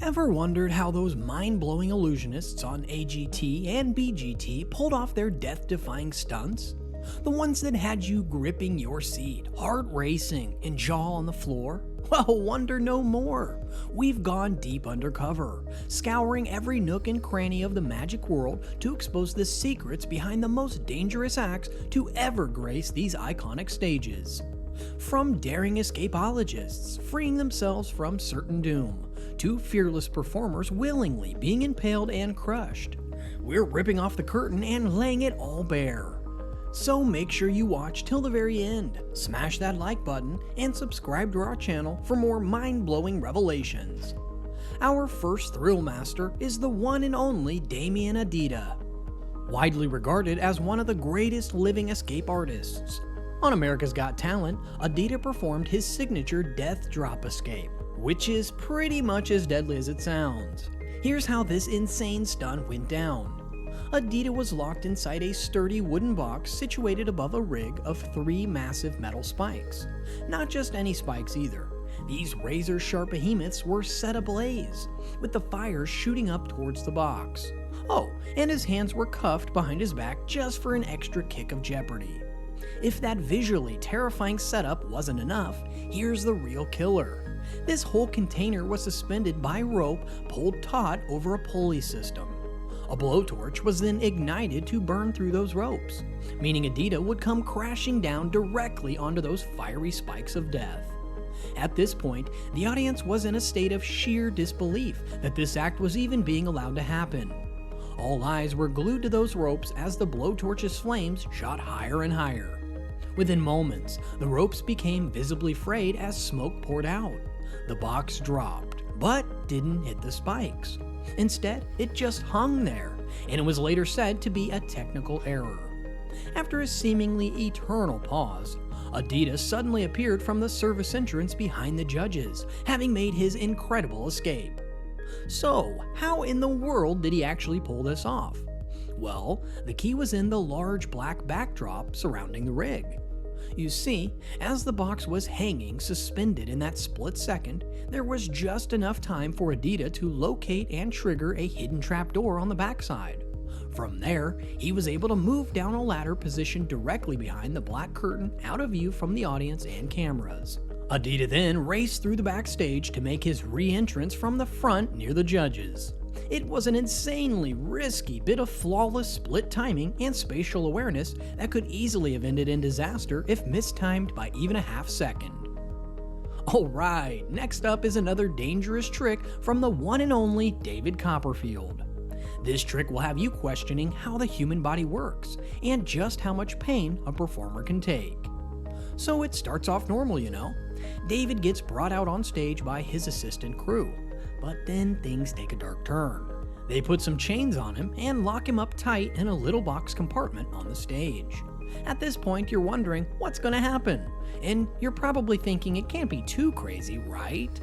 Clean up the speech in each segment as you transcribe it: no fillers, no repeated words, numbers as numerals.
Ever wondered how those mind-blowing illusionists on AGT and BGT pulled off their death-defying stunts? The ones that had you gripping your seat, heart racing, and jaw on the floor? Well, wonder no more. We've gone deep undercover, scouring every nook and cranny of the magic world to expose the secrets behind the most dangerous acts to ever grace these iconic stages. From daring escapologists freeing themselves from certain doom, to fearless performers willingly being impaled and crushed, we're ripping off the curtain and laying it all bare. So make sure you watch till the very end, smash that like button, and subscribe to our channel for more mind-blowing revelations. Our first thrill master is the one and only Damien Adida. Widely regarded as one of the greatest living escape artists, on America's Got Talent, Adida performed his signature death drop escape, which is pretty much as deadly as it sounds. Here's how this insane stunt went down. Adida was locked inside a sturdy wooden box situated above a rig of 3 massive metal spikes. Not just any spikes either. These razor-sharp behemoths were set ablaze, with the fire shooting up towards the box. Oh, and his hands were cuffed behind his back just for an extra kick of jeopardy. If that visually terrifying setup wasn't enough, here's the real killer. This whole container was suspended by rope pulled taut over a pulley system. A blowtorch was then ignited to burn through those ropes, meaning Adida would come crashing down directly onto those fiery spikes of death. At this point, the audience was in a state of sheer disbelief that this act was even being allowed to happen. All eyes were glued to those ropes as the blowtorch's flames shot higher and higher. Within moments, the ropes became visibly frayed as smoke poured out. The box dropped, but didn't hit the spikes. Instead, it just hung there, and it was later said to be a technical error. After a seemingly eternal pause, Adida suddenly appeared from the service entrance behind the judges, having made his incredible escape. So, how in the world did he actually pull this off? Well, the key was in the large black backdrop surrounding the rig. You see, as the box was hanging suspended in that split second, there was just enough time for Adida to locate and trigger a hidden trapdoor on the backside. From there, he was able to move down a ladder positioned directly behind the black curtain out of view from the audience and cameras. Adida then raced through the backstage to make his re-entrance from the front near the judges. It was an insanely risky bit of flawless split timing and spatial awareness that could easily have ended in disaster if mistimed by even a half second. Alright, next up is another dangerous trick from the one and only David Copperfield. This trick will have you questioning how the human body works and just how much pain a performer can take. So it starts off normal, you know. David gets brought out on stage by his assistant crew. But then things take a dark turn. They put some chains on him and lock him up tight in a little box compartment on the stage. At this point, you're wondering what's going to happen, and you're probably thinking it can't be too crazy, right?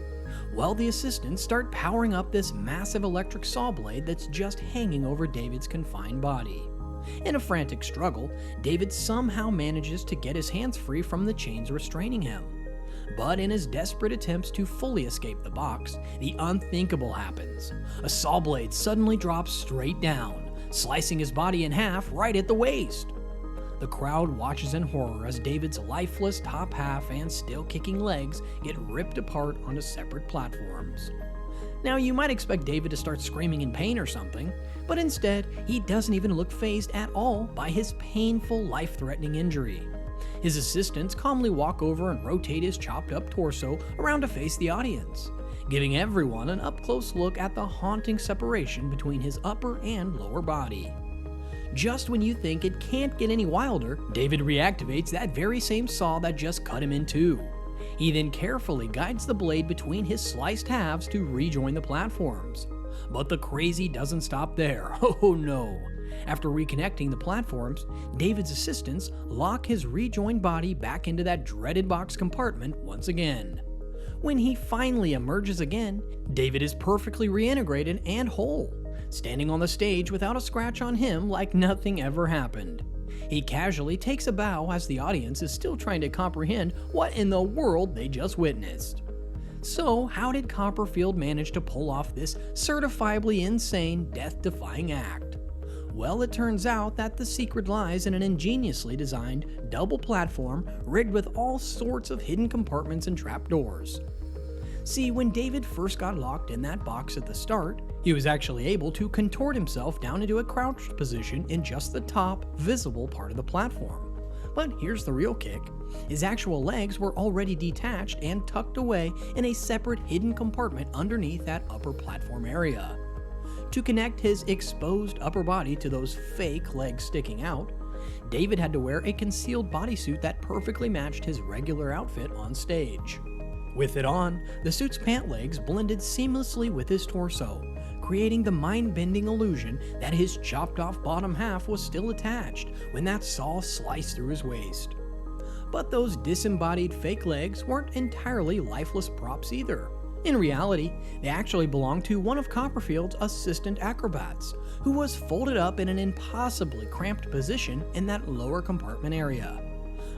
Well, the assistants start powering up this massive electric saw blade that's just hanging over David's confined body. In a frantic struggle, David somehow manages to get his hands free from the chains restraining him. But in his desperate attempts to fully escape the box, the unthinkable happens. A saw blade suddenly drops straight down, slicing his body in half right at the waist. The crowd watches in horror as David's lifeless top half and still kicking legs get ripped apart onto separate platforms. Now, you might expect David to start screaming in pain or something, but instead, he doesn't even look fazed at all by his painful, life-threatening injury. His assistants calmly walk over and rotate his chopped up torso around to face the audience, giving everyone an up-close look at the haunting separation between his upper and lower body. Just when you think it can't get any wilder, David reactivates that very same saw that just cut him in two. He then carefully guides the blade between his sliced halves to rejoin the platforms. But the crazy doesn't stop there. Oh no! After reconnecting the platforms, David's assistants lock his rejoined body back into that dreaded box compartment once again. When he finally emerges again, David is perfectly reintegrated and whole, standing on the stage without a scratch on him like nothing ever happened. He casually takes a bow as the audience is still trying to comprehend what in the world they just witnessed. So, how did Copperfield manage to pull off this certifiably insane, death-defying act? Well, it turns out that the secret lies in an ingeniously designed double platform rigged with all sorts of hidden compartments and trapdoors. See, when David first got locked in that box at the start, he was actually able to contort himself down into a crouched position in just the top, visible part of the platform. But here's the real kick. His actual legs were already detached and tucked away in a separate hidden compartment underneath that upper platform area. To connect his exposed upper body to those fake legs sticking out, David had to wear a concealed bodysuit that perfectly matched his regular outfit on stage. With it on, the suit's pant legs blended seamlessly with his torso, creating the mind-bending illusion that his chopped-off bottom half was still attached when that saw sliced through his waist. But those disembodied fake legs weren't entirely lifeless props either. In reality, they actually belonged to one of Copperfield's assistant acrobats, who was folded up in an impossibly cramped position in that lower compartment area.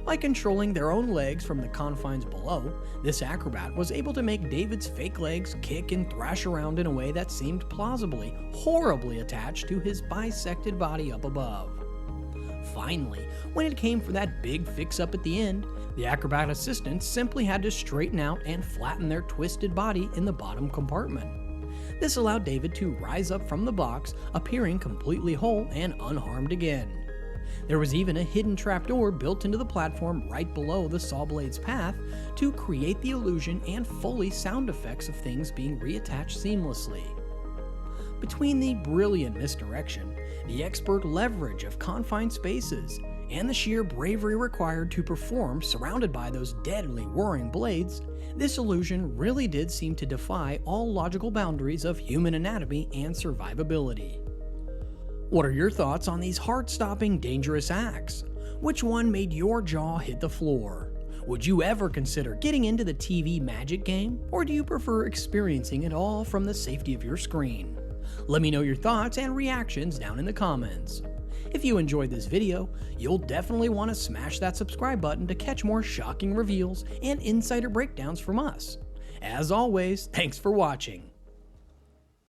By controlling their own legs from the confines below, this acrobat was able to make David's fake legs kick and thrash around in a way that seemed plausibly, horribly attached to his bisected body up above. Finally, when it came for that big fix-up at the end, the acrobat assistants simply had to straighten out and flatten their twisted body in the bottom compartment. This allowed David to rise up from the box, appearing completely whole and unharmed again. There was even a hidden trapdoor built into the platform right below the saw blade's path to create the illusion and Foley sound effects of things being reattached seamlessly. Between the brilliant misdirection, the expert leverage of confined spaces, and the sheer bravery required to perform surrounded by those deadly whirring blades, this illusion really did seem to defy all logical boundaries of human anatomy and survivability. What are your thoughts on these heart-stopping, dangerous acts? Which one made your jaw hit the floor? Would you ever consider getting into the TV magic game, or do you prefer experiencing it all from the safety of your screen? Let me know your thoughts and reactions down in the comments. If you enjoyed this video, you'll definitely want to smash that subscribe button to catch more shocking reveals and insider breakdowns from us. As always, thanks for watching.